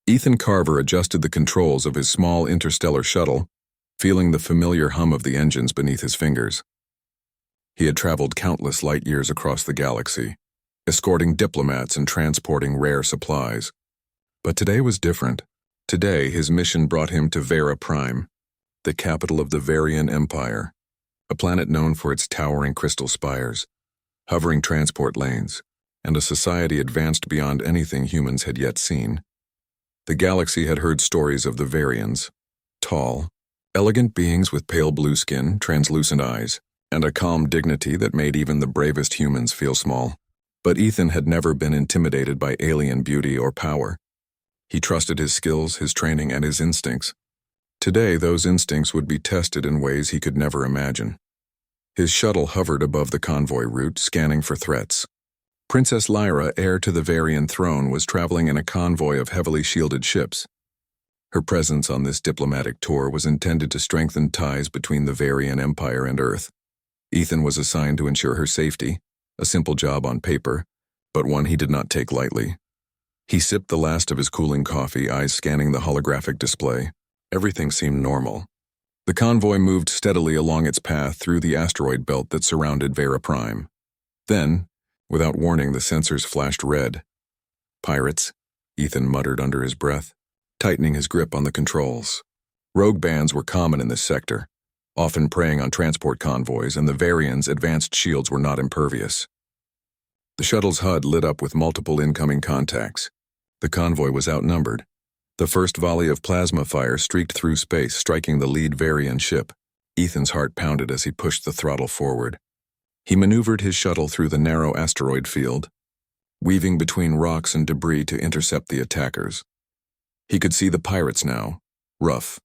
Ethan Carver adjusted the controls of his small interstellar shuttle, feeling the familiar hum of the engines beneath his fingers. He had traveled countless light years across the galaxy, escorting diplomats and transporting rare supplies. But today was different. Today, his mission brought him to Vera Prime, the capital of the Varian Empire, a planet known for its towering crystal spires, hovering transport lanes, and a society advanced beyond anything humans had yet seen. The galaxy had heard stories of the Varians, tall, elegant beings with pale blue skin, translucent eyes, and a calm dignity that made even the bravest humans feel small. But Ethan had never been intimidated by alien beauty or power. He trusted his skills, his training, and his instincts. Today, those instincts would be tested in ways he could never imagine. His shuttle hovered above the convoy route, scanning for threats. Princess Lyra, heir to the Varian throne, was traveling in a convoy of heavily shielded ships. Her presence on this diplomatic tour was intended to strengthen ties between the Varian Empire and Earth. Ethan was assigned to ensure her safety, a simple job on paper, but one he did not take lightly. He sipped the last of his cooling coffee, eyes scanning the holographic display. Everything seemed normal. The convoy moved steadily along its path through the asteroid belt that surrounded Vera Prime. Then, without warning, the sensors flashed red. Pirates, Ethan muttered under his breath, tightening his grip on the controls. Rogue bands were common in this sector, often preying on transport convoys, and the Varians' advanced shields were not impervious. The shuttle's HUD lit up with multiple incoming contacts. The convoy was outnumbered. The first volley of plasma fire streaked through space, striking the lead Varian ship. Ethan's heart pounded as he pushed the throttle forward. He maneuvered his shuttle through the narrow asteroid field, weaving between rocks and debris to intercept the attackers. He could see the pirates now, rough,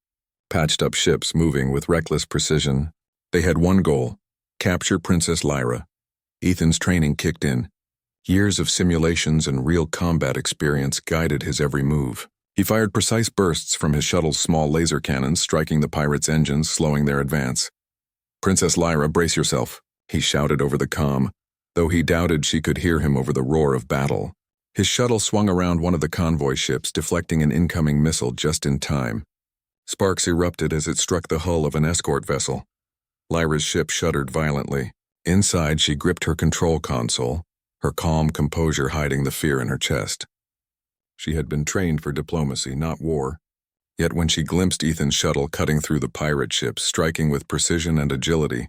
patched-up ships moving with reckless precision. They had one goal: capture Princess Lyra. Ethan's training kicked in. Years of simulations and real combat experience guided his every move. He fired precise bursts from his shuttle's small laser cannons, striking the pirates' engines, slowing their advance. "Princess Lyra, brace yourself," he shouted over the comm, though he doubted she could hear him over the roar of battle. His shuttle swung around one of the convoy ships, deflecting an incoming missile just in time. Sparks erupted as it struck the hull of an escort vessel. Lyra's ship shuddered violently. Inside, she gripped her control console, her calm composure hiding the fear in her chest. She had been trained for diplomacy, not war. Yet when she glimpsed Ethan's shuttle cutting through the pirate ships, striking with precision and agility,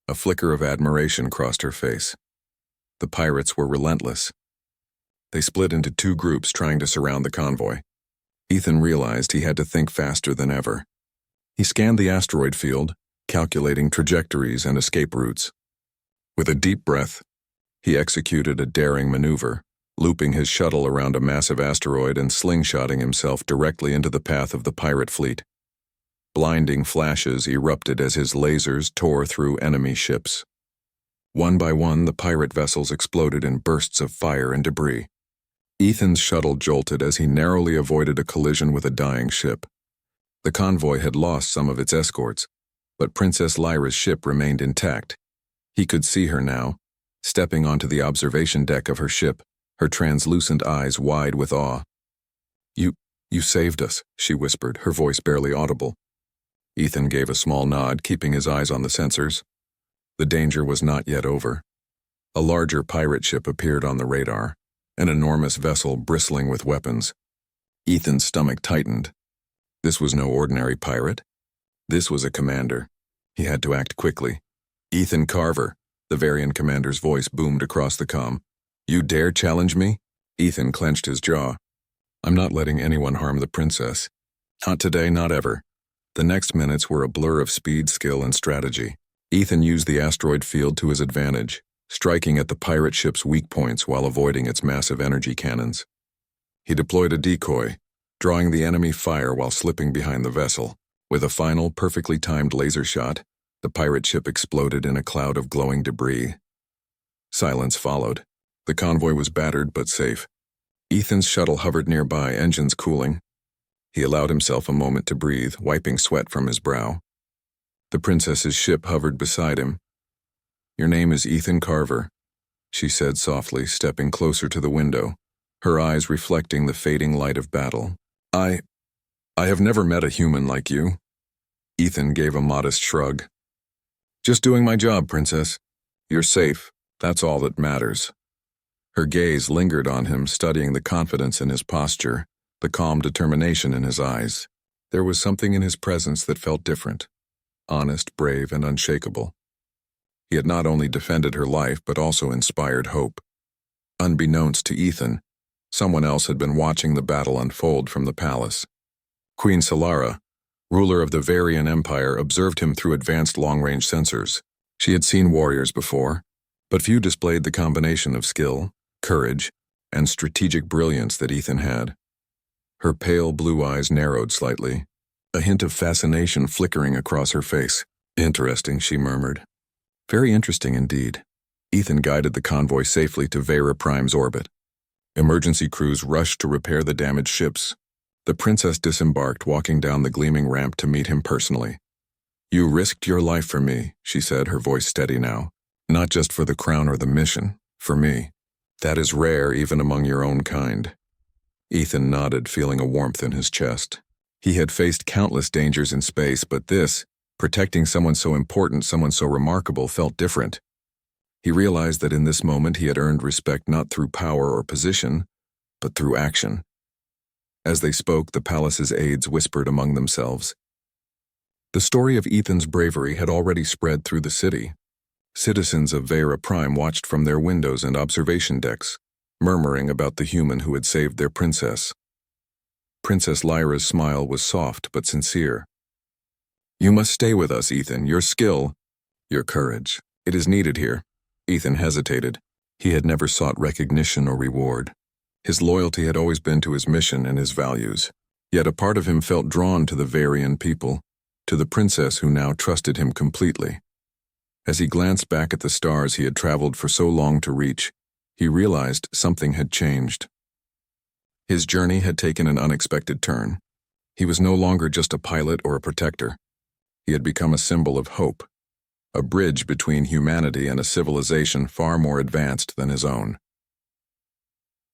a flicker of admiration crossed her face. The pirates were relentless. They split into two groups trying to surround the convoy. Ethan realized he had to think faster than ever. He scanned the asteroid field, calculating trajectories and escape routes. With a deep breath, he executed a daring maneuver, looping his shuttle around a massive asteroid and slingshotting himself directly into the path of the pirate fleet. Blinding flashes erupted as his lasers tore through enemy ships. One by one, the pirate vessels exploded in bursts of fire and debris. Ethan's shuttle jolted as he narrowly avoided a collision with a dying ship. The convoy had lost some of its escorts, but Princess Lyra's ship remained intact. He could see her now, stepping onto the observation deck of her ship, her translucent eyes wide with awe. You saved us," she whispered, her voice barely audible. Ethan gave a small nod, keeping his eyes on the sensors. The danger was not yet over. A larger pirate ship appeared on the radar, an enormous vessel bristling with weapons. Ethan's stomach tightened. This was no ordinary pirate. This was a commander. He had to act quickly. "Ethan Carver," the Varian commander's voice boomed across the comm. "You dare challenge me?" Ethan clenched his jaw. "I'm not letting anyone harm the princess. Not today, not ever." The next minutes were a blur of speed, skill, and strategy. Ethan used the asteroid field to his advantage, striking at the pirate ship's weak points while avoiding its massive energy cannons. He deployed a decoy, drawing the enemy fire while slipping behind the vessel. With a final, perfectly timed laser shot, the pirate ship exploded in a cloud of glowing debris. Silence followed. The convoy was battered but safe. Ethan's shuttle hovered nearby, engines cooling. He allowed himself a moment to breathe, wiping sweat from his brow. The princess's ship hovered beside him. "Your name is Ethan Carver," she said softly, stepping closer to the window, her eyes reflecting the fading light of battle. I have never met a human like you. Ethan gave a modest shrug. Just doing my job, Princess. You're safe. That's all that matters. Her gaze lingered on him, studying the confidence in his posture, the calm determination in his eyes. There was something in his presence that felt different, honest, brave, and unshakable. He had not only defended her life, but also inspired hope. Unbeknownst to Ethan, someone else had been watching the battle unfold from the palace. Queen Solara, ruler of the Varian Empire, observed him through advanced long-range sensors. She had seen warriors before, but few displayed the combination of skill, courage, and strategic brilliance that Ethan had. Her pale blue eyes narrowed slightly, a hint of fascination flickering across her face. Interesting, she murmured. Very interesting indeed. Ethan guided the convoy safely to Vera Prime's orbit. Emergency crews rushed to repair the damaged ships. The princess disembarked, walking down the gleaming ramp to meet him personally. You risked your life for me, she said, her voice steady now. Not just for the crown or the mission, for me. That is rare even among your own kind. Ethan nodded, feeling a warmth in his chest. He had faced countless dangers in space, but this, protecting someone so important, someone so remarkable, felt different. He realized that in this moment he had earned respect not through power or position, but through action. As they spoke, the palace's aides whispered among themselves. The story of Ethan's bravery had already spread through the city. Citizens of Vera Prime watched from their windows and observation decks, murmuring about the human who had saved their princess. Princess Lyra's smile was soft but sincere. You must stay with us, Ethan. Your skill, your courage. It is needed here. Ethan hesitated. He had never sought recognition or reward. His loyalty had always been to his mission and his values. Yet a part of him felt drawn to the Varian people, to the princess who now trusted him completely. As he glanced back at the stars he had traveled for so long to reach, he realized something had changed. His journey had taken an unexpected turn. He was no longer just a pilot or a protector. He had become a symbol of hope, a bridge between humanity and a civilization far more advanced than his own.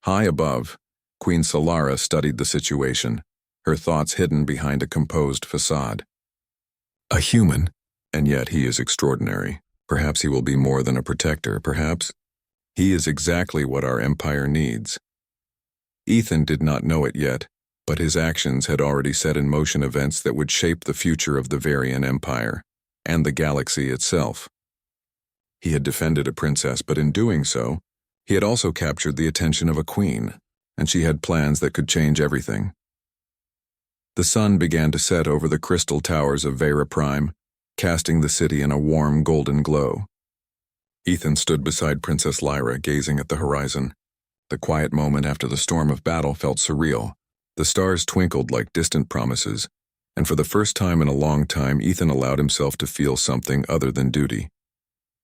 High above, Queen Solara studied the situation, her thoughts hidden behind a composed facade. A human, and yet he is extraordinary. Perhaps he will be more than a protector, perhaps he is exactly what our empire needs. Ethan did not know it yet, but his actions had already set in motion events that would shape the future of the Varian Empire, and the galaxy itself. He had defended a princess, but in doing so, he had also captured the attention of a queen, and she had plans that could change everything. The sun began to set over the crystal towers of Vera Prime, casting the city in a warm golden glow. Ethan stood beside Princess Lyra, gazing at the horizon. The quiet moment after the storm of battle felt surreal. The stars twinkled like distant promises, and for the first time in a long time, Ethan allowed himself to feel something other than duty.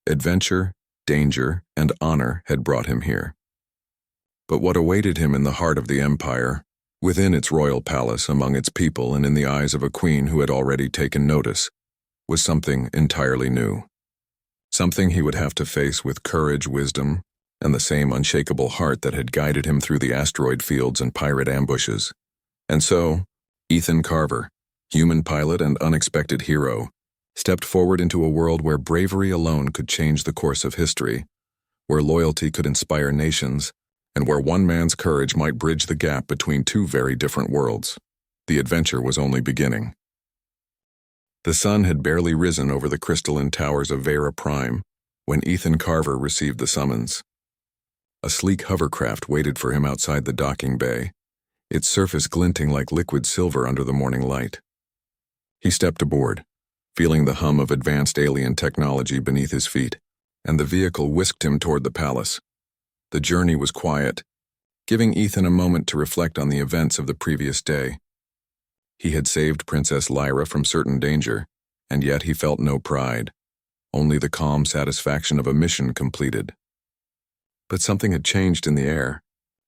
Adventure, danger, and honor had brought him here. But what awaited him in the heart of the Empire, within its royal palace, among its people, and in the eyes of a queen who had already taken notice, was something entirely new. Something he would have to face with courage, wisdom, and the same unshakable heart that had guided him through the asteroid fields and pirate ambushes. And so, Ethan Carver, human pilot and unexpected hero, stepped forward into a world where bravery alone could change the course of history, where loyalty could inspire nations, and where one man's courage might bridge the gap between two very different worlds. The adventure was only beginning. The sun had barely risen over the crystalline towers of Vera Prime when Ethan Carver received the summons. A sleek hovercraft waited for him outside the docking bay, its surface glinting like liquid silver under the morning light. He stepped aboard, feeling the hum of advanced alien technology beneath his feet, and the vehicle whisked him toward the palace. The journey was quiet, giving Ethan a moment to reflect on the events of the previous day. He had saved Princess Lyra from certain danger, and yet he felt no pride, only the calm satisfaction of a mission completed. But something had changed in the air.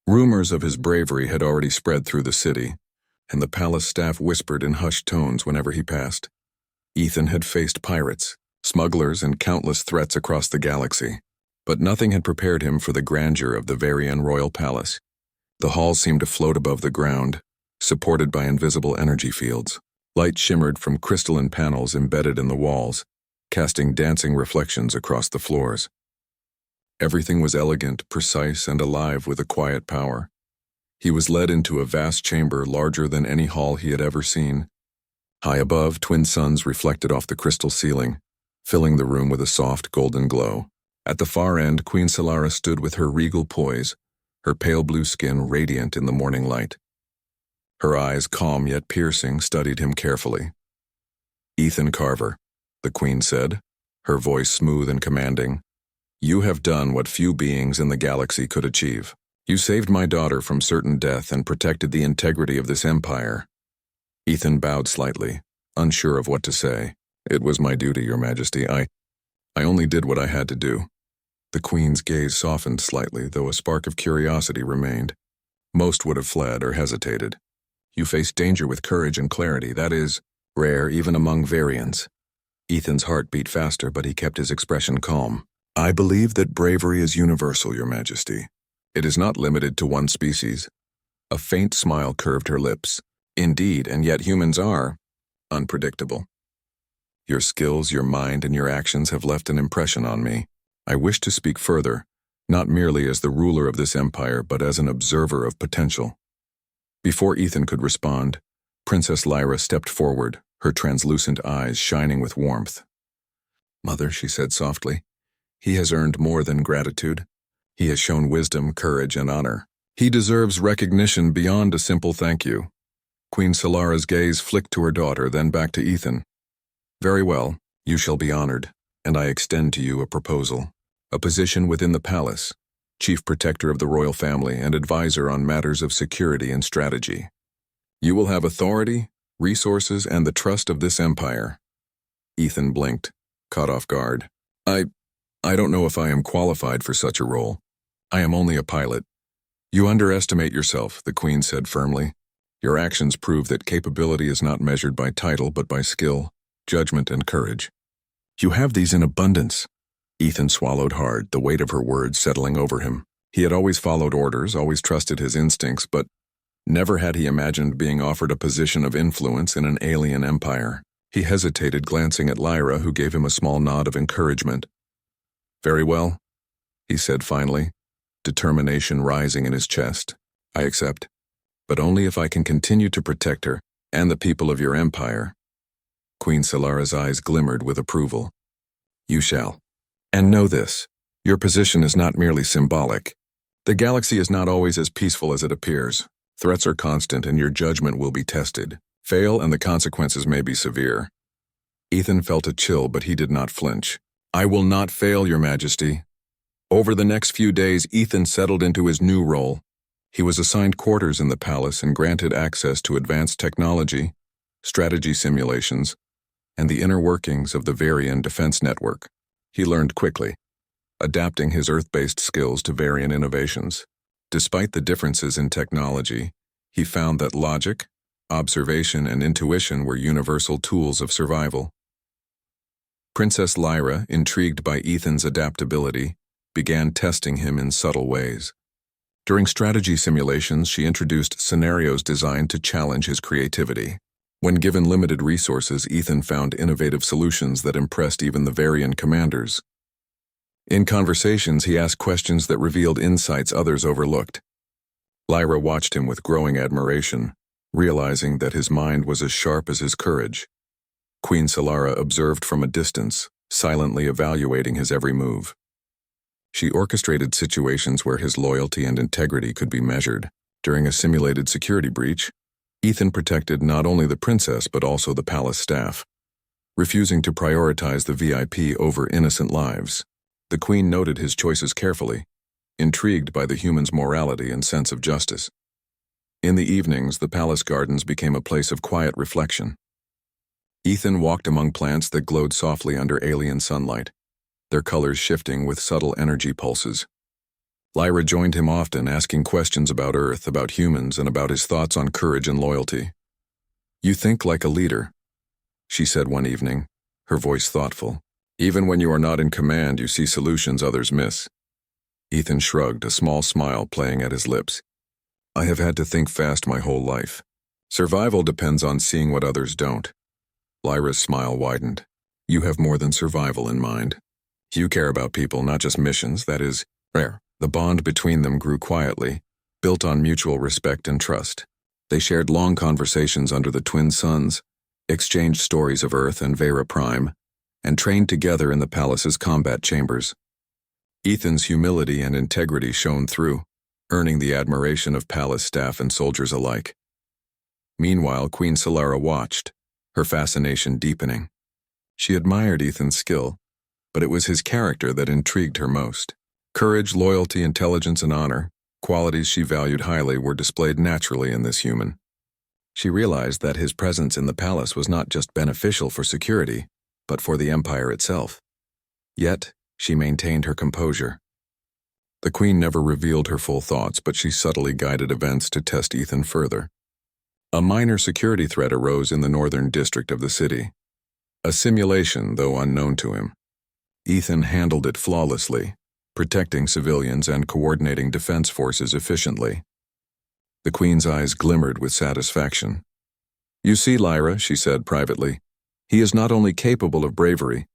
Rumors of his bravery had already spread through the city, and the palace staff whispered in hushed tones whenever he passed. Ethan had faced pirates, smugglers, and countless threats across the galaxy, but nothing had prepared him for the grandeur of the Varian royal palace. The halls seemed to float above the ground, supported by invisible energy fields. Light shimmered from crystalline panels embedded in the walls, casting dancing reflections across the floors. Everything was elegant, precise, and alive with a quiet power. He was led into a vast chamber larger than any hall he had ever seen. High above, twin suns reflected off the crystal ceiling, filling the room with a soft golden glow. At the far end, Queen Solara stood with her regal poise, her pale blue skin radiant in the morning light. Her eyes, calm yet piercing, studied him carefully. "Ethan Carver," the Queen said, her voice smooth and commanding, "you have done what few beings in the galaxy could achieve. You saved my daughter from certain death and protected the integrity of this empire." Ethan bowed slightly, unsure of what to say. "It was my duty, Your Majesty. I only did what I had to do." The Queen's gaze softened slightly, though a spark of curiosity remained. Most would have fled or hesitated. "You faced danger with courage and clarity. That is rare even among variants." Ethan's heart beat faster, but he kept his expression calm. "I believe that bravery is universal, Your Majesty. It is not limited to one species." A faint smile curved her lips. "Indeed, and yet humans are unpredictable. Your skills, your mind, and your actions have left an impression on me. I wish to speak further, not merely as the ruler of this empire, but as an observer of potential." Before Ethan could respond, Princess Lyra stepped forward, her translucent eyes shining with warmth. "Mother," she said softly, "he has earned more than gratitude. He has shown wisdom, courage, and honor. He deserves recognition beyond a simple thank you." Queen Solara's gaze flicked to her daughter, then back to Ethan. "Very well, you shall be honored, and I extend to you a proposal. A position within the palace, chief protector of the royal family and advisor on matters of security and strategy. You will have authority, resources, and the trust of this empire." Ethan blinked, caught off guard. I don't know if I am qualified for such a role. I am only a pilot." "You underestimate yourself," the Queen said firmly. "Your actions prove that capability is not measured by title but by skill, judgment, and courage. You have these in abundance." Ethan swallowed hard, the weight of her words settling over him. He had always followed orders, always trusted his instincts, but never had he imagined being offered a position of influence in an alien empire. He hesitated, glancing at Lyra, who gave him a small nod of encouragement. "Very well," he said finally, determination rising in his chest. "I accept, but only if I can continue to protect her and the people of your empire." Queen Solara's eyes glimmered with approval. "You shall. And know this, your position is not merely symbolic. The galaxy is not always as peaceful as it appears. Threats are constant and your judgment will be tested. Fail and the consequences may be severe." Ethan felt a chill, but he did not flinch. "I will not fail, Your Majesty." Over the next few days, Ethan settled into his new role. He was assigned quarters in the palace and granted access to advanced technology, strategy simulations, and the inner workings of the Varian defense network. He learned quickly, adapting his Earth-based skills to Varian innovations. Despite the differences in technology, he found that logic, observation, and intuition were universal tools of survival. Princess Lyra, intrigued by Ethan's adaptability, began testing him in subtle ways. During strategy simulations, she introduced scenarios designed to challenge his creativity. When given limited resources, Ethan found innovative solutions that impressed even the Varian commanders. In conversations, he asked questions that revealed insights others overlooked. Lyra watched him with growing admiration, realizing that his mind was as sharp as his courage. Queen Solara observed from a distance, silently evaluating his every move. She orchestrated situations where his loyalty and integrity could be measured. During a simulated security breach, Ethan protected not only the princess but also the palace staff, refusing to prioritize the VIP over innocent lives. The Queen noted his choices carefully, intrigued by the human's morality and sense of justice. In the evenings, the palace gardens became a place of quiet reflection. Ethan walked among plants that glowed softly under alien sunlight, their colors shifting with subtle energy pulses. Lyra joined him often, asking questions about Earth, about humans, and about his thoughts on courage and loyalty. "You think like a leader," she said one evening, her voice thoughtful. "Even when you are not in command, you see solutions others miss." Ethan shrugged, a small smile playing at his lips. "I have had to think fast my whole life. Survival depends on seeing what others don't. Lyra's smile widened. You have more than survival in mind. You care about people, not just missions, that is rare. The bond between them grew quietly, built on mutual respect and trust. They shared long conversations under the twin suns, exchanged stories of Earth and Vera Prime, and trained together in the palace's combat chambers. Ethan's humility and integrity shone through, earning the admiration of palace staff and soldiers alike. Meanwhile, Queen Solara watched, her fascination deepening. She admired Ethan's skill, but it was his character that intrigued her most. Courage, loyalty, intelligence, and honor, qualities she valued highly, were displayed naturally in this human. She realized that his presence in the palace was not just beneficial for security, but for the Empire itself. Yet, she maintained her composure. The Queen never revealed her full thoughts, but she subtly guided events to test Ethan further. A minor security threat arose in the northern district of the city. A simulation, though unknown to him. Ethan handled it flawlessly, protecting civilians and coordinating defense forces efficiently. The Queen's eyes glimmered with satisfaction. You see, Lyra, she said privately, he is not only capable of bravery,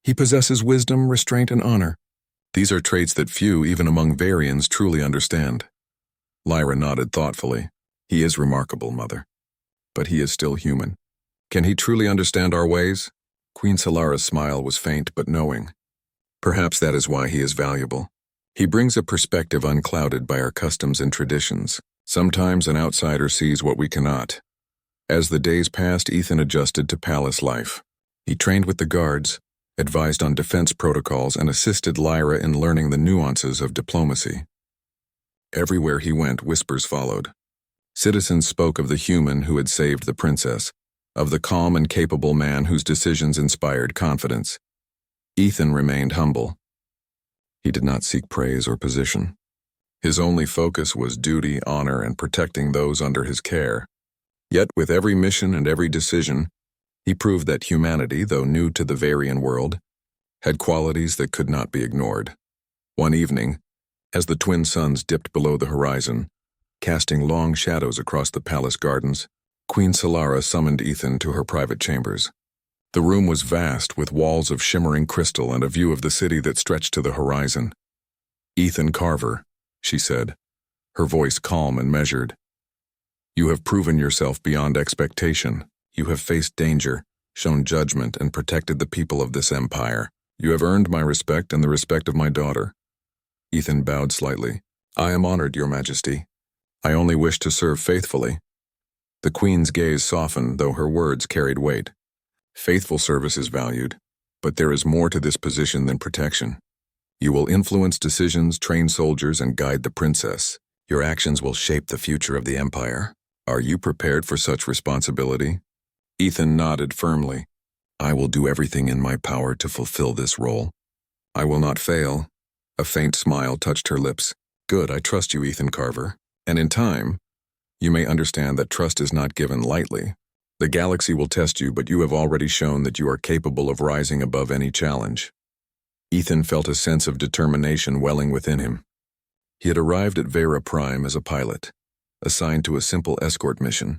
he possesses wisdom, restraint, and honor. These are traits that few, even among Varians, truly understand. Lyra nodded thoughtfully. He is remarkable, Mother. But he is still human. Can he truly understand our ways? Queen Solara's smile was faint but knowing. Perhaps that is why he is valuable. He brings a perspective unclouded by our customs and traditions. Sometimes an outsider sees what we cannot. As the days passed, Ethan adjusted to palace life. He trained with the guards, advised on defense protocols, and assisted Lyra in learning the nuances of diplomacy. Everywhere he went, whispers followed. Citizens spoke of the human who had saved the princess, of the calm and capable man whose decisions inspired confidence. Ethan remained humble. He did not seek praise or position. His only focus was duty, honor, and protecting those under his care. Yet with every mission and every decision, he proved that humanity, though new to the Varian world, had qualities that could not be ignored. One evening, as the twin suns dipped below the horizon, casting long shadows across the palace gardens, Queen Solara summoned Ethan to her private chambers. The room was vast, with walls of shimmering crystal and a view of the city that stretched to the horizon. Ethan Carver, she said, her voice calm and measured. You have proven yourself beyond expectation. You have faced danger, shown judgment, and protected the people of this empire. You have earned my respect and the respect of my daughter. Ethan bowed slightly. I am honored, Your Majesty. I only wish to serve faithfully. The Queen's gaze softened, though her words carried weight. Faithful service is valued, but there is more to this position than protection. You will influence decisions, train soldiers, and guide the princess. Your actions will shape the future of the empire. Are you prepared for such responsibility? Ethan nodded firmly. I will do everything in my power to fulfill this role. I will not fail. A faint smile touched her lips. Good, I trust you, Ethan Carver. And in time, you may understand that trust is not given lightly. The galaxy will test you, but you have already shown that you are capable of rising above any challenge. Ethan felt a sense of determination welling within him. He had arrived at Vera Prime as a pilot, assigned to a simple escort mission.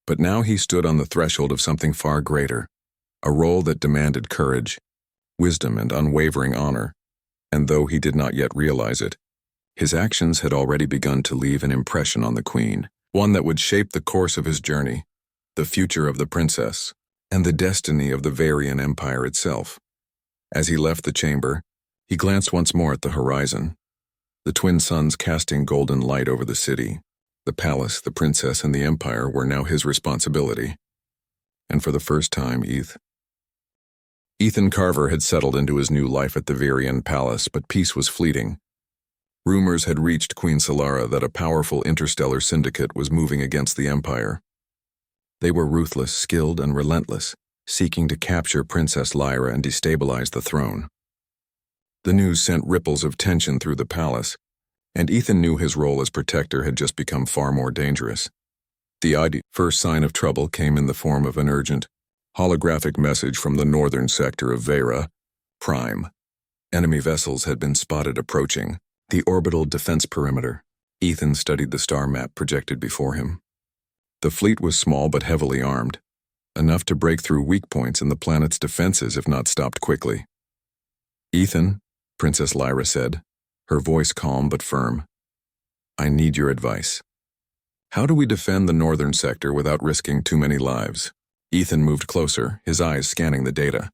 But now he stood on the threshold of something far greater, a role that demanded courage, wisdom, and unwavering honor. And though he did not yet realize it, his actions had already begun to leave an impression on the Queen, one that would shape the course of his journey, the future of the princess, and the destiny of the Varian Empire itself. As he left the chamber, he glanced once more at the horizon, the twin suns casting golden light over the city. The palace, the princess, and the empire were now his responsibility. And for the first time, Ethan Carver had settled into his new life at the Varian palace, but peace was fleeting. Rumors had reached Queen Solara that a powerful interstellar syndicate was moving against the empire. They were ruthless, skilled, and relentless, seeking to capture Princess Lyra and destabilize the throne. The news sent ripples of tension through the palace, and Ethan knew his role as protector had just become far more dangerous. The first sign of trouble came in the form of an urgent, holographic message from the northern sector of Vera Prime. Enemy vessels had been spotted approaching the orbital defense perimeter. Ethan studied the star map projected before him. The fleet was small but heavily armed, enough to break through weak points in the planet's defenses if not stopped quickly. "Ethan," Princess Lyra said, her voice calm but firm, "I need your advice. How do we defend the northern sector without risking too many lives?" Ethan moved closer, his eyes scanning the data.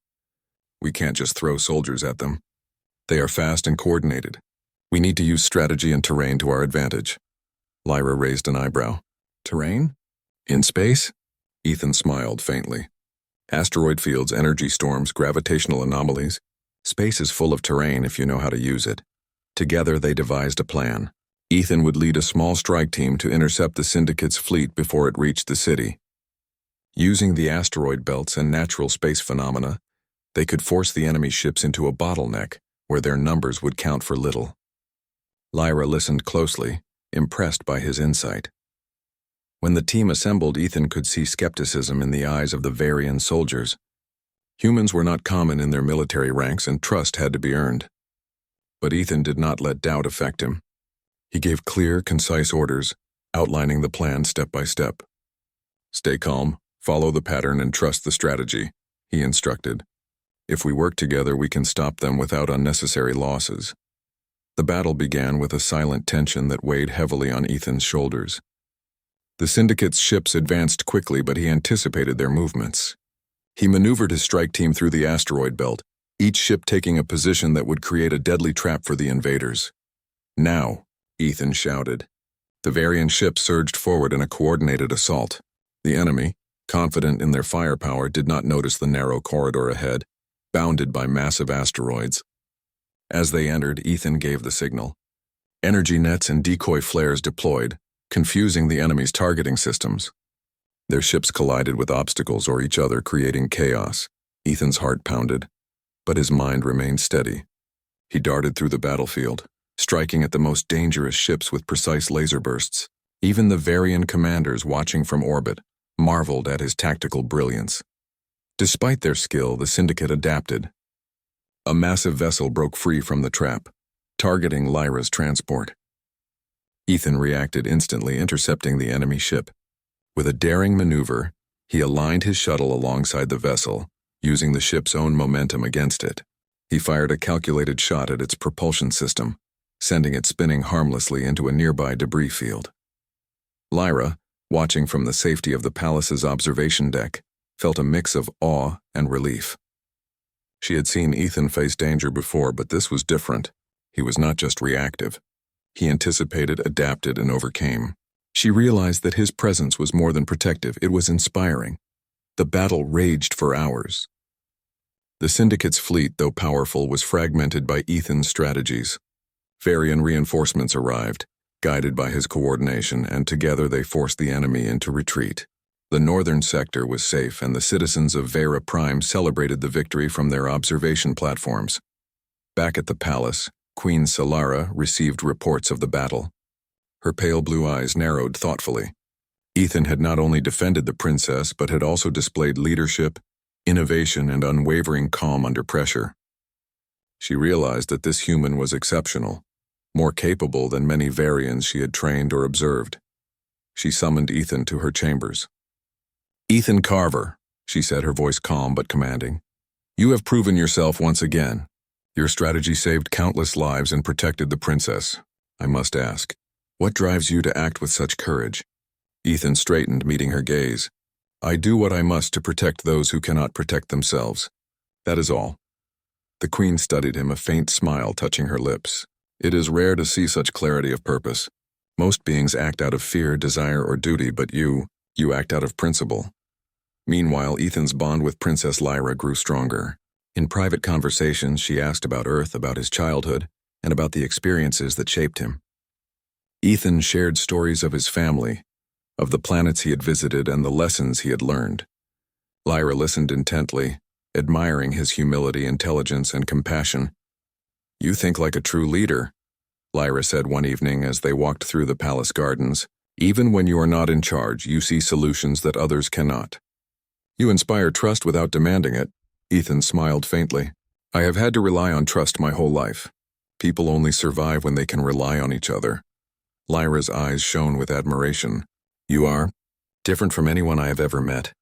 "We can't just throw soldiers at them. They are fast and coordinated. We need to use strategy and terrain to our advantage." Lyra raised an eyebrow. "Terrain? In space?" Ethan smiled faintly. "Asteroid fields, energy storms, gravitational anomalies. Space is full of terrain if you know how to use it." Together they devised a plan. Ethan would lead a small strike team to intercept the Syndicate's fleet before it reached the city. Using the asteroid belts and natural space phenomena, they could force the enemy ships into a bottleneck where their numbers would count for little. Lyra listened closely, impressed by his insight. When the team assembled, Ethan could see skepticism in the eyes of the Varian soldiers. Humans were not common in their military ranks and trust had to be earned. But Ethan did not let doubt affect him. He gave clear, concise orders, outlining the plan step by step. "Stay calm, follow the pattern and trust the strategy," he instructed. "If we work together, we can stop them without unnecessary losses." The battle began with a silent tension that weighed heavily on Ethan's shoulders. The Syndicate's ships advanced quickly, but he anticipated their movements. He maneuvered his strike team through the asteroid belt, each ship taking a position that would create a deadly trap for the invaders. "Now," Ethan shouted. The Varian ships surged forward in a coordinated assault. The enemy, confident in their firepower, did not notice the narrow corridor ahead, bounded by massive asteroids. As they entered, Ethan gave the signal. Energy nets and decoy flares deployed, confusing the enemy's targeting systems. Their ships collided with obstacles or each other, creating chaos. Ethan's heart pounded, but his mind remained steady. He darted through the battlefield, striking at the most dangerous ships with precise laser bursts. Even the Varian commanders watching from orbit marveled at his tactical brilliance. Despite their skill, the Syndicate adapted. A massive vessel broke free from the trap, targeting Lyra's transport. Ethan reacted instantly, intercepting the enemy ship. With a daring maneuver, he aligned his shuttle alongside the vessel, using the ship's own momentum against it. He fired a calculated shot at its propulsion system, sending it spinning harmlessly into a nearby debris field. Lyra, watching from the safety of the palace's observation deck, felt a mix of awe and relief. She had seen Ethan face danger before, but this was different. He was not just reactive. He anticipated, adapted, and overcame. She realized that his presence was more than protective, it was inspiring. The battle raged for hours. The Syndicate's fleet, though powerful, was fragmented by Ethan's strategies. Varian reinforcements arrived, guided by his coordination, and together they forced the enemy into retreat. The northern sector was safe, and the citizens of Vera Prime celebrated the victory from their observation platforms. Back at the palace, Queen Solara received reports of the battle. Her pale blue eyes narrowed thoughtfully. Ethan had not only defended the princess, but had also displayed leadership, innovation, and unwavering calm under pressure. She realized that this human was exceptional, more capable than many Varians she had trained or observed. She summoned Ethan to her chambers. "Ethan Carver," she said, her voice calm but commanding. "You have proven yourself once again. Your strategy saved countless lives and protected the princess. I must ask, what drives you to act with such courage?" Ethan straightened, meeting her gaze. "I do what I must to protect those who cannot protect themselves. That is all." The Queen studied him, a faint smile touching her lips. "It is rare to see such clarity of purpose. Most beings act out of fear, desire, or duty, but you act out of principle." Meanwhile, Ethan's bond with Princess Lyra grew stronger. In private conversations, she asked about Earth, about his childhood, and about the experiences that shaped him. Ethan shared stories of his family, of the planets he had visited, and the lessons he had learned. Lyra listened intently, admiring his humility, intelligence, and compassion. "You think like a true leader," Lyra said one evening as they walked through the palace gardens. "Even when you are not in charge, you see solutions that others cannot. You inspire trust without demanding it." Ethan smiled faintly. "I have had to rely on trust my whole life. People only survive when they can rely on each other." Lyra's eyes shone with admiration. "You are Different from anyone I have ever met.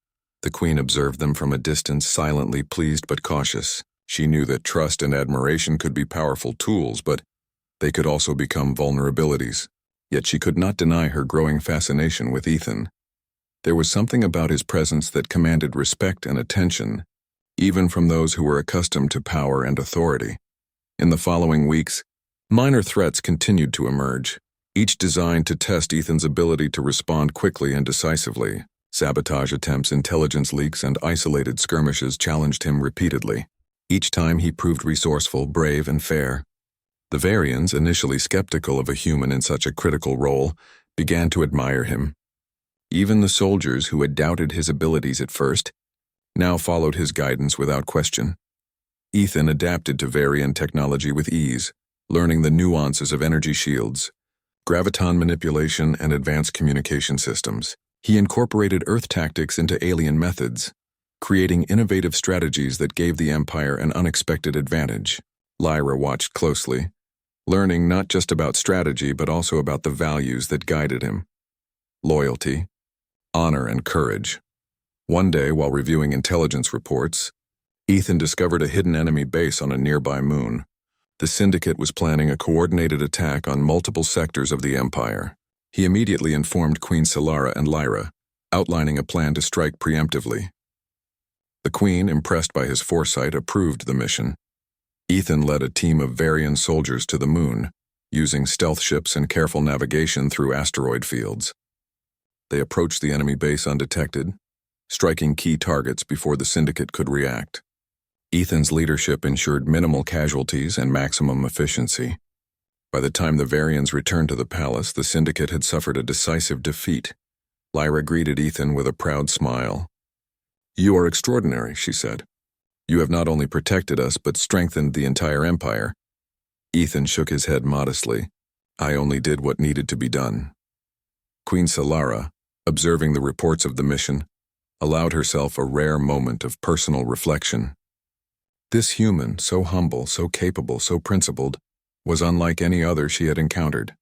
The queen observed them from a distance, silently pleased but cautious. She knew that trust and admiration could be powerful tools, but they could also become vulnerabilities. Yet she could not deny her growing fascination with Ethan. There was something about his presence that commanded respect and attention, even from those who were accustomed to power and authority. In the following weeks, minor threats continued to emerge, each designed to test Ethan's ability to respond quickly and decisively. Sabotage attempts, intelligence leaks, and isolated skirmishes challenged him repeatedly. Each time he proved resourceful, brave, and fair. The Varians, initially skeptical of a human in such a critical role, began to admire him. Even the soldiers who had doubted his abilities at first now followed his guidance without question. Ethan adapted to Varian technology with ease, learning the nuances of energy shields, graviton manipulation, and advanced communication systems. He incorporated Earth tactics into alien methods, creating innovative strategies that gave the Empire an unexpected advantage. Lyra watched closely, learning not just about strategy but also about the values that guided him: loyalty, honor, and courage. One day, while reviewing intelligence reports, Ethan discovered a hidden enemy base on a nearby moon. The Syndicate was planning a coordinated attack on multiple sectors of the Empire. He immediately informed Queen Solara and Lyra, outlining a plan to strike preemptively. The Queen, impressed by his foresight, approved the mission. Ethan led a team of Varian soldiers to the moon, using stealth ships and careful navigation through asteroid fields. They approached the enemy base undetected, striking key targets before the Syndicate could react. Ethan's leadership ensured minimal casualties and maximum efficiency. By the time the Varians returned to the palace, the Syndicate had suffered a decisive defeat. Lyra greeted Ethan with a proud smile. "You are extraordinary," she said. "You have not only protected us but strengthened the entire Empire." Ethan shook his head modestly. "I only did what needed to be done." Queen Solara, observing the reports of the mission, allowed herself a rare moment of personal reflection. This human, so humble, so capable, so principled, was unlike any other she had encountered.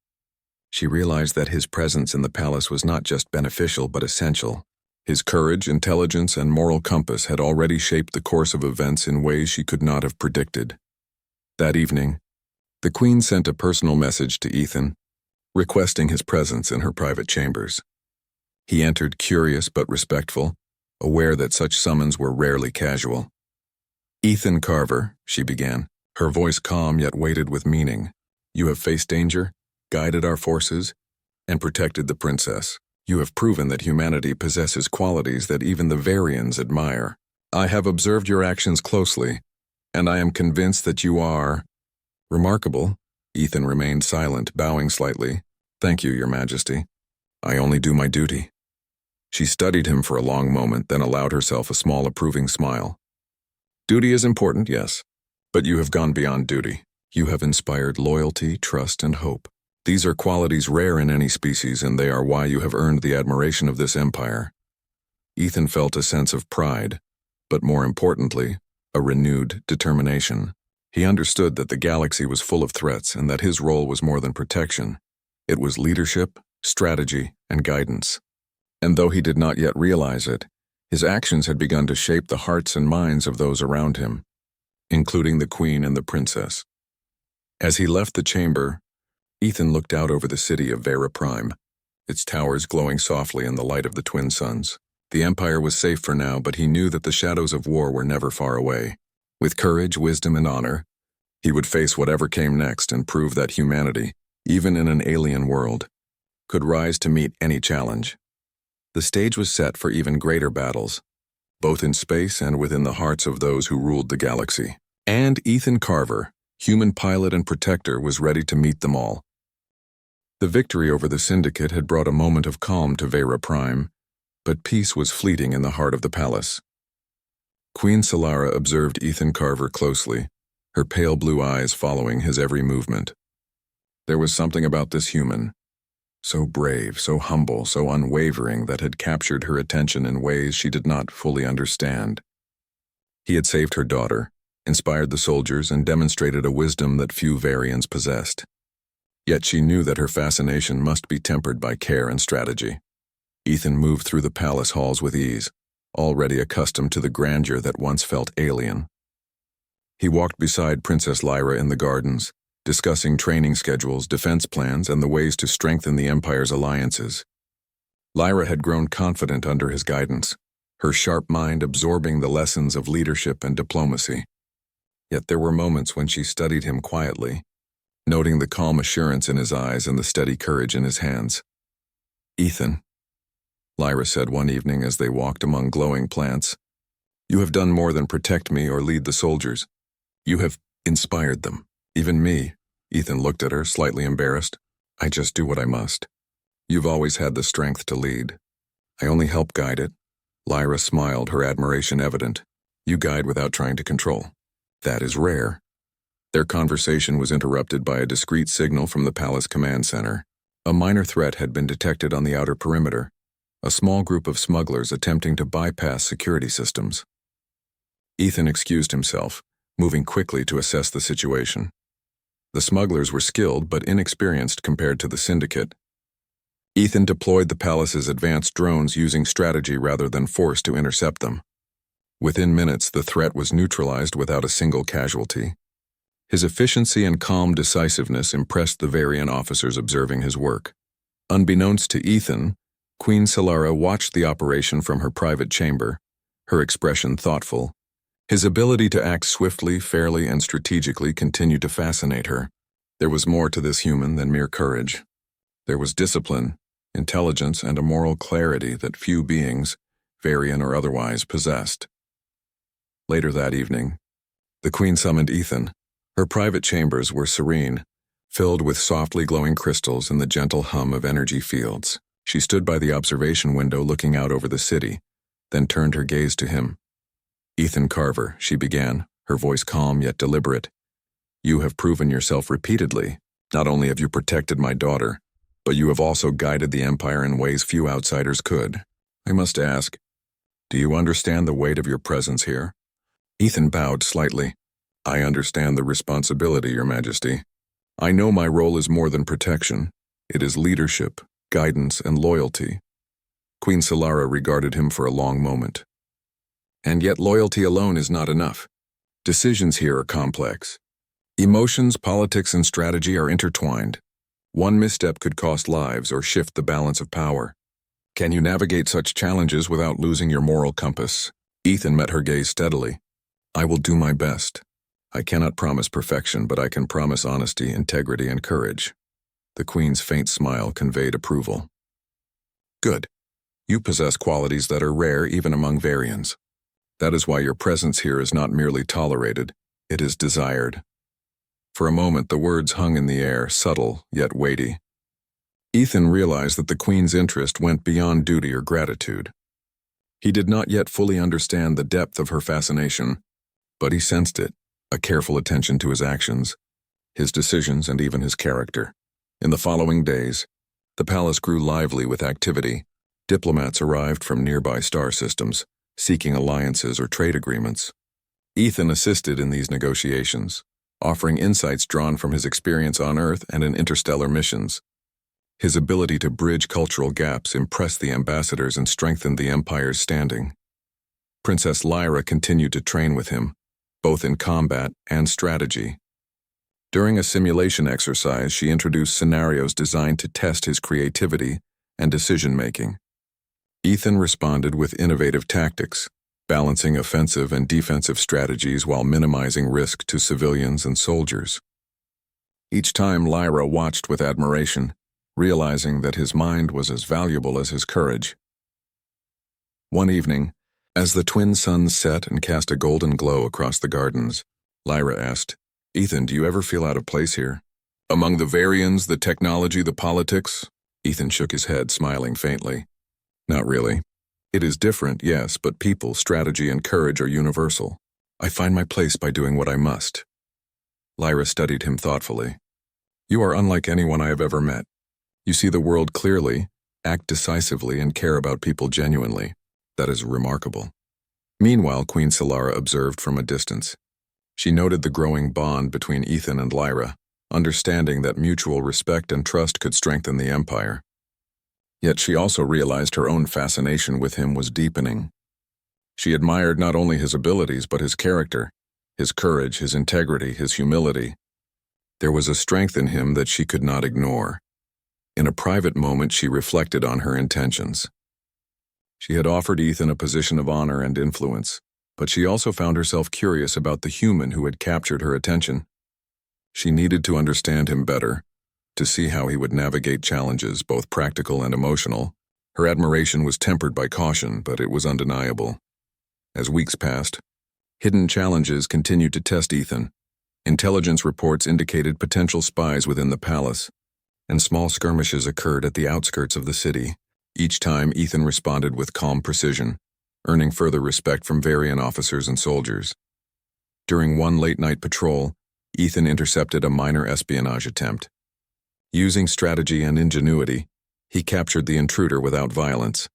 She realized that his presence in the palace was not just beneficial but essential. His courage, intelligence, and moral compass had already shaped the course of events in ways she could not have predicted. That evening, the Queen sent a personal message to Ethan, requesting his presence in her private chambers. He entered curious but respectful, aware that such summons were rarely casual. "Ethan Carver," she began, her voice calm yet weighted with meaning. "You have faced danger, guided our forces, and protected the princess. You have proven that humanity possesses qualities that even the Varians admire. I have observed your actions closely, and I am convinced that you are remarkable." Ethan remained silent, bowing slightly. "Thank you, Your Majesty. I only do my duty." She studied him for a long moment, then allowed herself a small approving smile. "Duty is important, yes, but you have gone beyond duty. You have inspired loyalty, trust, and hope. These are qualities rare in any species, and they are why you have earned the admiration of this empire." Ethan felt a sense of pride, but more importantly, a renewed determination. He understood that the galaxy was full of threats and that his role was more than protection. It was leadership, strategy, and guidance. And though he did not yet realize it, his actions had begun to shape the hearts and minds of those around him, including the Queen and the princess. As he left the chamber, Ethan looked out over the city of Vera Prime, its towers glowing softly in the light of the twin suns. The Empire was safe for now, but he knew that the shadows of war were never far away. With courage, wisdom, and honor, he would face whatever came next and prove that humanity, even in an alien world, could rise to meet any challenge. The stage was set for even greater battles, both in space and within the hearts of those who ruled the galaxy. And Ethan Carver, human pilot and protector, was ready to meet them all. The victory over the Syndicate had brought a moment of calm to Vera Prime, but peace was fleeting in the heart of the palace. Queen Solara observed Ethan Carver closely, her pale blue eyes following his every movement. There was something about this human, so brave, so humble, so unwavering, that had captured her attention in ways she did not fully understand. He had saved her daughter, inspired the soldiers, and demonstrated a wisdom that few Varians possessed. Yet she knew that her fascination must be tempered by care and strategy. Ethan moved through the palace halls with ease, already accustomed to the grandeur that once felt alien. He walked beside Princess Lyra in the gardens, discussing training schedules, defense plans, and the ways to strengthen the Empire's alliances. Lyra had grown confident under his guidance, her sharp mind absorbing the lessons of leadership and diplomacy. Yet there were moments when she studied him quietly, noting the calm assurance in his eyes and the steady courage in his hands. "Ethan," Lyra said one evening as they walked among glowing plants, "you have done more than protect me or lead the soldiers. You have inspired them, even me." Ethan looked at her, slightly embarrassed. "I just do what I must. You've always had the strength to lead. I only help guide it." Lyra smiled, her admiration evident. "You guide without trying to control. That is rare." Their conversation was interrupted by a discreet signal from the palace command center. A minor threat had been detected on the outer perimeter, a small group of smugglers attempting to bypass security systems. Ethan excused himself, moving quickly to assess the situation. The smugglers were skilled but inexperienced compared to the syndicate. Ethan deployed the palace's advanced drones using strategy rather than force to intercept them. Within minutes, the threat was neutralized without a single casualty. His efficiency and calm decisiveness impressed the Varian officers observing his work. Unbeknownst to Ethan, Queen Solara watched the operation from her private chamber, her expression thoughtful. His ability to act swiftly, fairly, and strategically continued to fascinate her. There was more to this human than mere courage. There was discipline, intelligence, and a moral clarity that few beings, Varian or otherwise, possessed. Later that evening, the Queen summoned Ethan. Her private chambers were serene, filled with softly glowing crystals and the gentle hum of energy fields. She stood by the observation window looking out over the city, then turned her gaze to him. "Ethan Carver," she began, her voice calm yet deliberate. "You have proven yourself repeatedly. Not only have you protected my daughter, but you have also guided the Empire in ways few outsiders could. I must ask, do you understand the weight of your presence here?" Ethan bowed slightly. "I understand the responsibility, Your Majesty. I know my role is more than protection. It is leadership, guidance, and loyalty." Queen Solara regarded him for a long moment. "And yet loyalty alone is not enough. Decisions here are complex. Emotions, politics, and strategy are intertwined. One misstep could cost lives or shift the balance of power. Can you navigate such challenges without losing your moral compass?" Ethan met her gaze steadily. "I will do my best. I cannot promise perfection, but I can promise honesty, integrity, and courage." The Queen's faint smile conveyed approval. "Good. You possess qualities that are rare even among Varians. That is why your presence here is not merely tolerated, it is desired." For a moment the words hung in the air, subtle yet weighty. Ethan realized that the Queen's interest went beyond duty or gratitude. He did not yet fully understand the depth of her fascination, but he sensed it, a careful attention to his actions, his decisions, and even his character. In the following days, the palace grew lively with activity. Diplomats arrived from nearby star systems, seeking alliances or trade agreements. Ethan assisted in these negotiations, offering insights drawn from his experience on Earth and in interstellar missions. His ability to bridge cultural gaps impressed the ambassadors and strengthened the Empire's standing. Princess Lyra continued to train with him, both in combat and strategy. During a simulation exercise, she introduced scenarios designed to test his creativity and decision-making. Ethan responded with innovative tactics, balancing offensive and defensive strategies while minimizing risk to civilians and soldiers. Each time Lyra watched with admiration, realizing that his mind was as valuable as his courage. One evening, as the twin suns set and cast a golden glow across the gardens, Lyra asked, "Ethan, do you ever feel out of place here? Among the Varians, the technology, the politics?" Ethan shook his head, smiling faintly. "Not really. It is different, yes, but people, strategy, and courage are universal. I find my place by doing what I must." Lyra studied him thoughtfully. "You are unlike anyone I have ever met. You see the world clearly, act decisively, and care about people genuinely. That is remarkable." Meanwhile, Queen Solara observed from a distance. She noted the growing bond between Ethan and Lyra, understanding that mutual respect and trust could strengthen the Empire. Yet she also realized her own fascination with him was deepening. She admired not only his abilities but his character, his courage, his integrity, his humility. There was a strength in him that she could not ignore. In a private moment, she reflected on her intentions. She had offered Ethan a position of honor and influence, but she also found herself curious about the human who had captured her attention. She needed to understand him better, to see how he would navigate challenges, both practical and emotional. Her admiration was tempered by caution, but it was undeniable. As weeks passed, hidden challenges continued to test Ethan. Intelligence reports indicated potential spies within the palace, and small skirmishes occurred at the outskirts of the city. Each time, Ethan responded with calm precision, earning further respect from Varian officers and soldiers. During one late-night patrol, Ethan intercepted a minor espionage attempt. Using strategy and ingenuity, he captured the intruder without violence,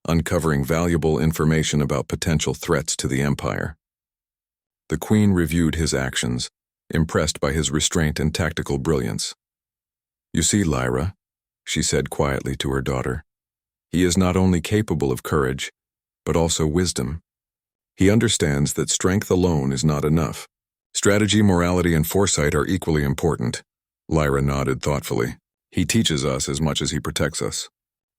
uncovering valuable information about potential threats to the Empire. The Queen reviewed his actions, impressed by his restraint and tactical brilliance. "You see, Lyra," she said quietly to her daughter, "he is not only capable of courage, but also wisdom. He understands that strength alone is not enough. Strategy, morality, and foresight are equally important." Lyra nodded thoughtfully. "He teaches us as much as he protects us.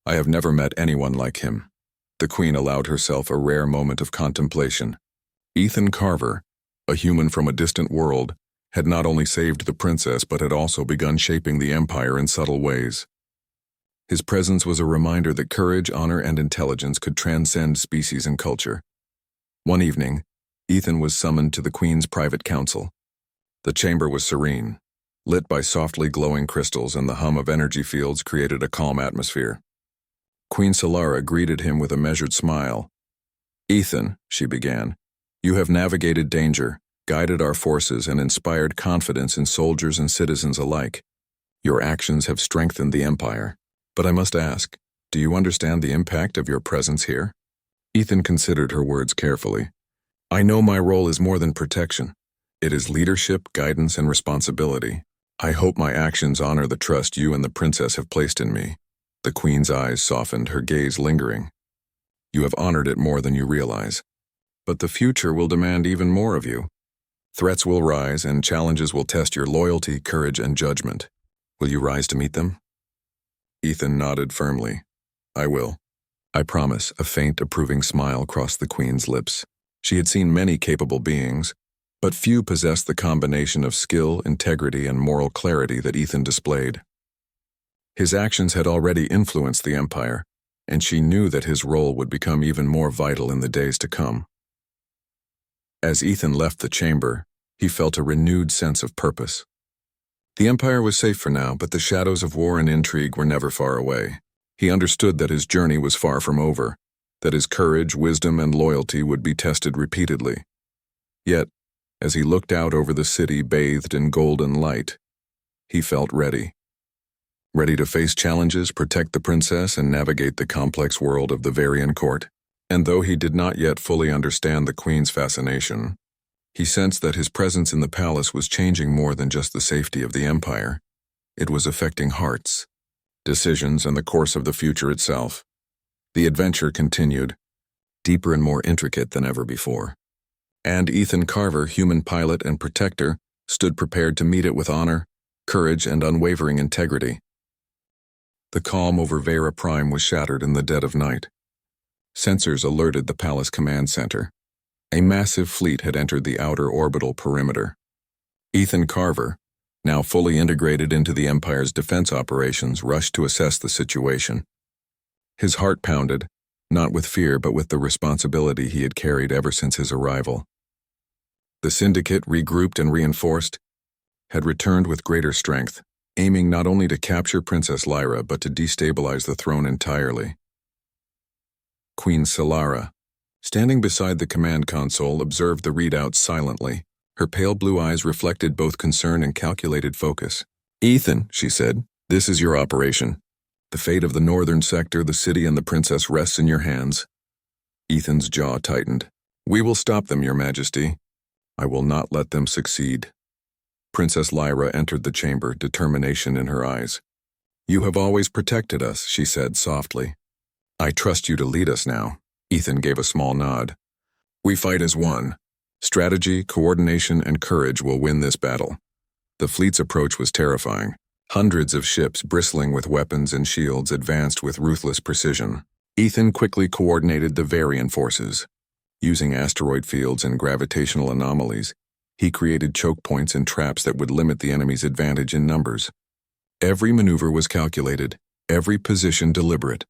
I have never met anyone like him." The Queen allowed herself a rare moment of contemplation. Ethan Carver, a human from a distant world, had not only saved the princess but had also begun shaping the Empire in subtle ways. His presence was a reminder that courage, honor, and intelligence could transcend species and culture. One evening, Ethan was summoned to the Queen's private council. The chamber was serene, lit by softly glowing crystals, and the hum of energy fields created a calm atmosphere. Queen Solara greeted him with a measured smile. "Ethan," she began, "you have navigated danger, guided our forces, and inspired confidence in soldiers and citizens alike. Your actions have strengthened the Empire. But I must ask, do you understand the impact of your presence here?" Ethan considered her words carefully. "I know my role is more than protection. It is leadership, guidance, and responsibility. I hope my actions honor the trust you and the princess have placed in me." The Queen's eyes softened, her gaze lingering. "You have honored it more than you realize. But the future will demand even more of you. Threats will rise, and challenges will test your loyalty, courage, and judgment. Will you rise to meet them?" Ethan nodded firmly. "I will. I promise." A faint, approving smile crossed the Queen's lips. She had seen many capable beings, but few possessed the combination of skill, integrity, and moral clarity that Ethan displayed. His actions had already influenced the Empire, and she knew that his role would become even more vital in the days to come. As Ethan left the chamber, he felt a renewed sense of purpose. The Empire was safe for now, but the shadows of war and intrigue were never far away. He understood that his journey was far from over, that his courage, wisdom, and loyalty would be tested repeatedly. Yet, as he looked out over the city bathed in golden light, he felt ready. Ready to face challenges, protect the princess, and navigate the complex world of the Varian court. And though he did not yet fully understand the Queen's fascination, he sensed that his presence in the palace was changing more than just the safety of the Empire. It was affecting hearts, decisions, and the course of the future itself. The adventure continued, deeper and more intricate than ever before. And Ethan Carver, human pilot and protector, stood prepared to meet it with honor, courage, and unwavering integrity. The calm over Vera Prime was shattered in the dead of night. Sensors alerted the palace command center. A massive fleet had entered the outer orbital perimeter. Ethan Carver, now fully integrated into the Empire's defense operations, rushed to assess the situation. His heart pounded, not with fear but with the responsibility he had carried ever since his arrival. The Syndicate, regrouped and reinforced, had returned with greater strength, aiming not only to capture Princess Lyra but to destabilize the throne entirely. Queen Solara, standing beside the command console, observed the readouts silently. Her pale blue eyes reflected both concern and calculated focus. "Ethan," she said, "this is your operation. The fate of the northern sector, the city, and the princess rests in your hands." Ethan's jaw tightened. "We will stop them, Your Majesty. I will not let them succeed." Princess Lyra entered the chamber, determination in her eyes. You have always protected us, she said softly. I trust you to lead us now. Ethan gave a small nod. We fight as one. Strategy, coordination, and courage will win this battle. The fleet's approach was terrifying. Hundreds of ships bristling with weapons and shields advanced with ruthless precision. Ethan quickly coordinated the Varian forces. Using asteroid fields and gravitational anomalies, he created choke points and traps that would limit the enemy's advantage in numbers. Every maneuver was calculated, every position deliberate.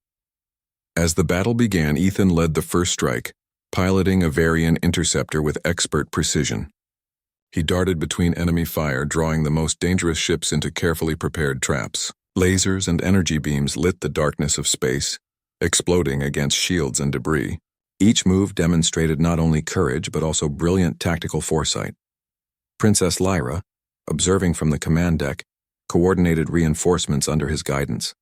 As the battle began, Ethan led the first strike, piloting a Varian interceptor with expert precision. He darted between enemy fire, drawing the most dangerous ships into carefully prepared traps. Lasers and energy beams lit the darkness of space, exploding against shields and debris. Each move demonstrated not only courage but also brilliant tactical foresight. Princess Lyra, observing from the command deck, coordinated reinforcements under his guidance.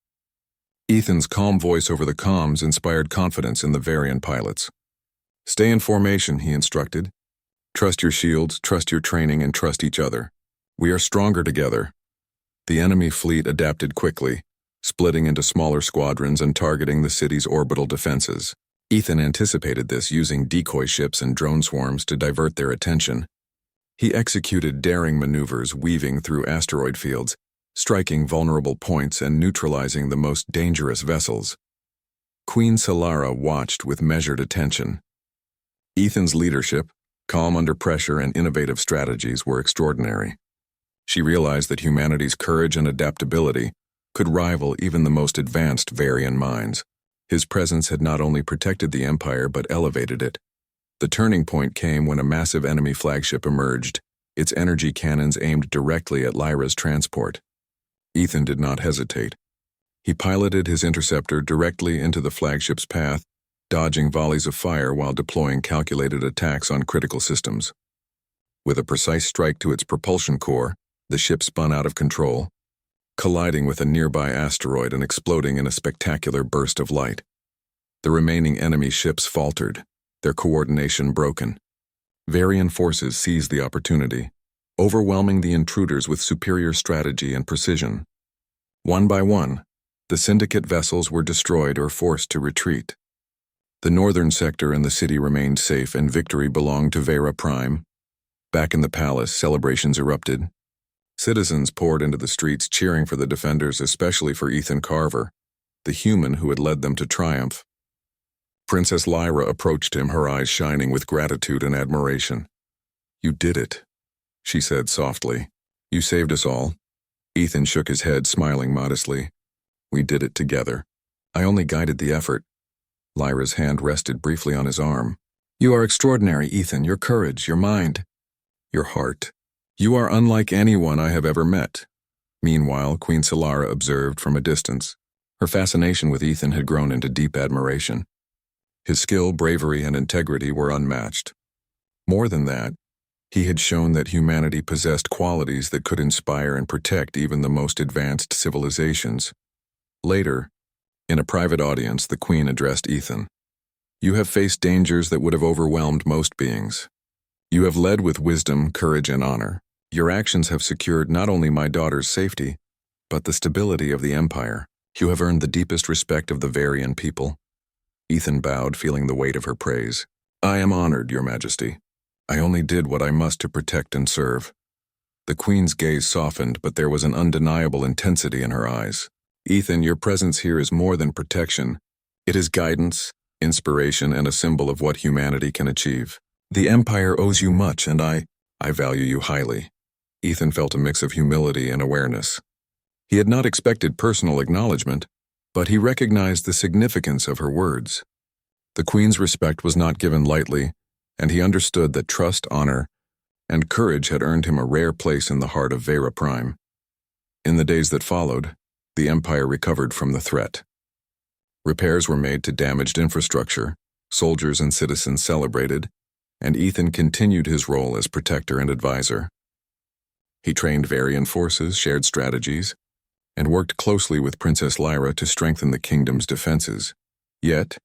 Ethan's calm voice over the comms inspired confidence in the Varian pilots. Stay in formation, he instructed. Trust your shields, trust your training, and trust each other. We are stronger together. The enemy fleet adapted quickly, splitting into smaller squadrons and targeting the city's orbital defenses. Ethan anticipated this, using decoy ships and drone swarms to divert their attention. He executed daring maneuvers, weaving through asteroid fields, striking vulnerable points and neutralizing the most dangerous vessels. Queen Solara watched with measured attention. Ethan's leadership, calm under pressure, and innovative strategies were extraordinary. She realized that humanity's courage and adaptability could rival even the most advanced Varian minds. His presence had not only protected the Empire but elevated it. The turning point came when a massive enemy flagship emerged, its energy cannons aimed directly at Lyra's transport. Ethan did not hesitate. He piloted his interceptor directly into the flagship's path, dodging volleys of fire while deploying calculated attacks on critical systems. With a precise strike to its propulsion core, the ship spun out of control, colliding with a nearby asteroid and exploding in a spectacular burst of light. The remaining enemy ships faltered, their coordination broken. Varian forces seized the opportunity, overwhelming the intruders with superior strategy and precision. One by one, the Syndicate vessels were destroyed or forced to retreat. The northern sector and the city remained safe, and victory belonged to Vera Prime. Back in the palace, celebrations erupted. Citizens poured into the streets, cheering for the defenders, especially for Ethan Carver, the human who had led them to triumph. Princess Lyra approached him, her eyes shining with gratitude and admiration. You did it, she said softly. You saved us all. Ethan shook his head, smiling modestly. We did it together. I only guided the effort. Lyra's hand rested briefly on his arm. You are extraordinary, Ethan, your courage, your mind, your heart. You are unlike anyone I have ever met. Meanwhile, Queen Solara observed from a distance. Her fascination with Ethan had grown into deep admiration. His skill, bravery, and integrity were unmatched. More than that, he had shown that humanity possessed qualities that could inspire and protect even the most advanced civilizations. Later, in a private audience, the Queen addressed Ethan. You have faced dangers that would have overwhelmed most beings. You have led with wisdom, courage, and honor. Your actions have secured not only my daughter's safety, but the stability of the Empire. You have earned the deepest respect of the Varian people. Ethan bowed, feeling the weight of her praise. I am honored, Your Majesty. I only did what I must to protect and serve. The Queen's gaze softened, but there was an undeniable intensity in her eyes. Ethan, your presence here is more than protection. It is guidance, inspiration, and a symbol of what humanity can achieve. The Empire owes you much, and I value you highly. Ethan felt a mix of humility and awareness. He had not expected personal acknowledgement, but he recognized the significance of her words. The Queen's respect was not given lightly, and he understood that trust, honor, and courage had earned him a rare place in the heart of Vera Prime. In the days that followed, the Empire recovered from the threat. Repairs were made to damaged infrastructure, soldiers and citizens celebrated, and Ethan continued his role as protector and advisor. He trained Varian forces, shared strategies, and worked closely with Princess Lyra to strengthen the kingdom's defenses. Yet,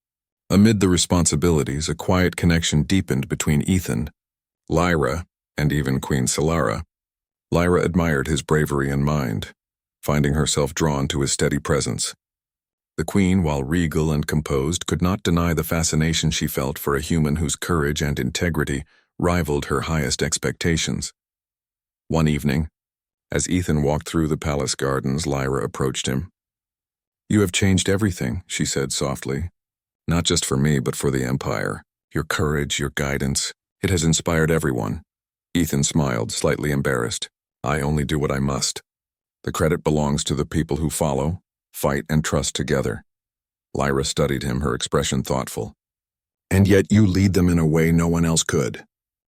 amid the responsibilities, a quiet connection deepened between Ethan, Lyra, and even Queen Solara. Lyra admired his bravery and mind. finding herself drawn to his steady presence. The queen, while regal and composed, could not deny the fascination she felt for a human whose courage and integrity rivaled her highest expectations. One evening, as Ethan walked through the palace gardens, Lyra approached him. "You have changed everything," she said softly. "Not just for me, but for the Empire. Your courage, your guidance, it has inspired everyone." Ethan smiled, slightly embarrassed. "I only do what I must. The credit belongs to the people who follow, fight, and trust together." Lyra studied him, her expression thoughtful. "And yet you lead them in a way no one else could.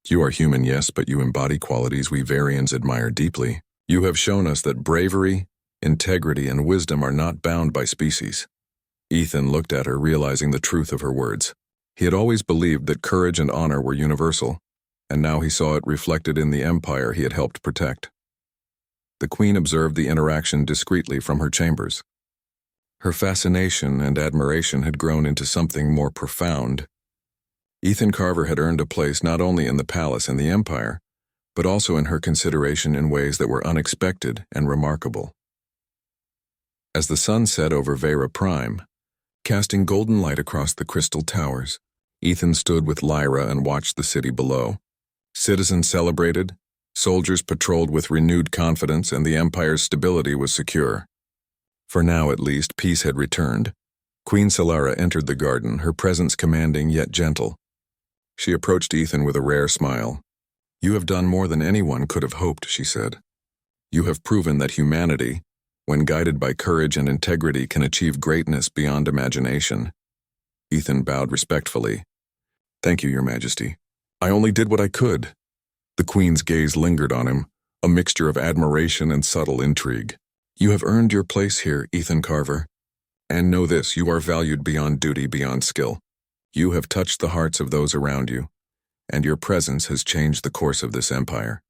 You are human, yes, but you embody qualities we Varians admire deeply. You have shown us that bravery, integrity, and wisdom are not bound by species." Ethan looked at her, realizing the truth of her words. He had always believed that courage and honor were universal, and now he saw it reflected in the empire he had helped protect. The queen observed the interaction discreetly from her chambers. Her fascination and admiration had grown into something more profound. Ethan Carver had earned a place not only in the palace and the empire, but also in her consideration in ways that were unexpected and remarkable. As the sun set over Vera Prime, casting golden light across the crystal towers, Ethan stood with Lyra and watched the city below. Citizens celebrated, soldiers patrolled with renewed confidence, and the empire's stability was secure. For now, at least, peace had returned. Queen Solara entered the garden, her presence commanding yet gentle. She approached Ethan with a rare smile. "You have done more than anyone could have hoped," she said. "You have proven that humanity, when guided by courage and integrity, can achieve greatness beyond imagination." Ethan bowed respectfully. "Thank you, Your Majesty. I only did what I could." The queen's gaze lingered on him, a mixture of admiration and subtle intrigue. "You have earned your place here, Ethan Carver. And know this, you are valued beyond duty, beyond skill. You have touched the hearts of those around you, and your presence has changed the course of this empire."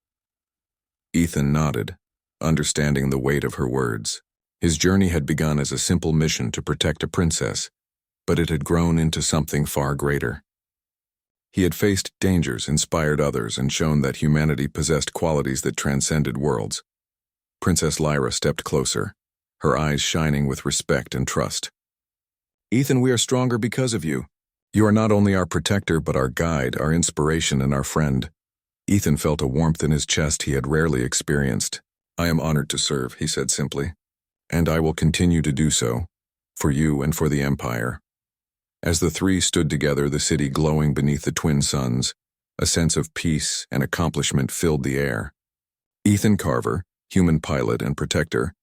Ethan nodded, understanding the weight of her words. His journey had begun as a simple mission to protect a princess, but it had grown into something far greater. He had faced dangers, inspired others, and shown that humanity possessed qualities that transcended worlds. Princess Lyra stepped closer, her eyes shining with respect and trust. "Ethan, we are stronger because of you. You are not only our protector, but our guide, our inspiration, and our friend." Ethan felt a warmth in his chest he had rarely experienced. "I am honored to serve," he said simply, "and I will continue to do so, for you and for the Empire." As the three stood together, the city glowing beneath the twin suns, a sense of peace and accomplishment filled the air. Ethan Carver, human pilot and protector,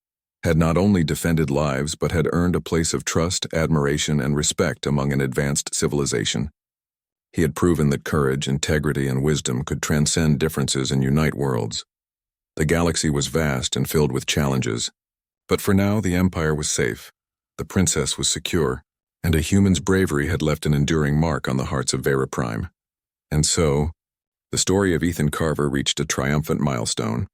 had not only defended lives but had earned a place of trust, admiration, and respect among an advanced civilization. He had proven that courage, integrity, and wisdom could transcend differences and unite worlds. The galaxy was vast and filled with challenges, but for now the Empire was safe, the princess was secure, and a human's bravery had left an enduring mark on the hearts of Vera Prime. And so, the story of Ethan Carver reached a triumphant milestone.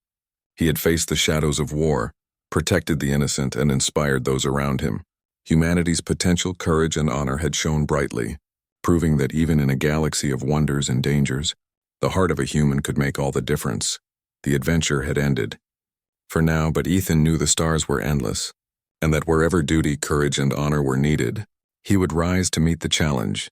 He had faced the shadows of war, protected the innocent, and inspired those around him. Humanity's potential, courage, and honor had shone brightly, proving that even in a galaxy of wonders and dangers, the heart of a human could make all the difference. The adventure had ended. For now, but Ethan knew the stars were endless, and that wherever duty, courage, and honor were needed, he would rise to meet the challenge.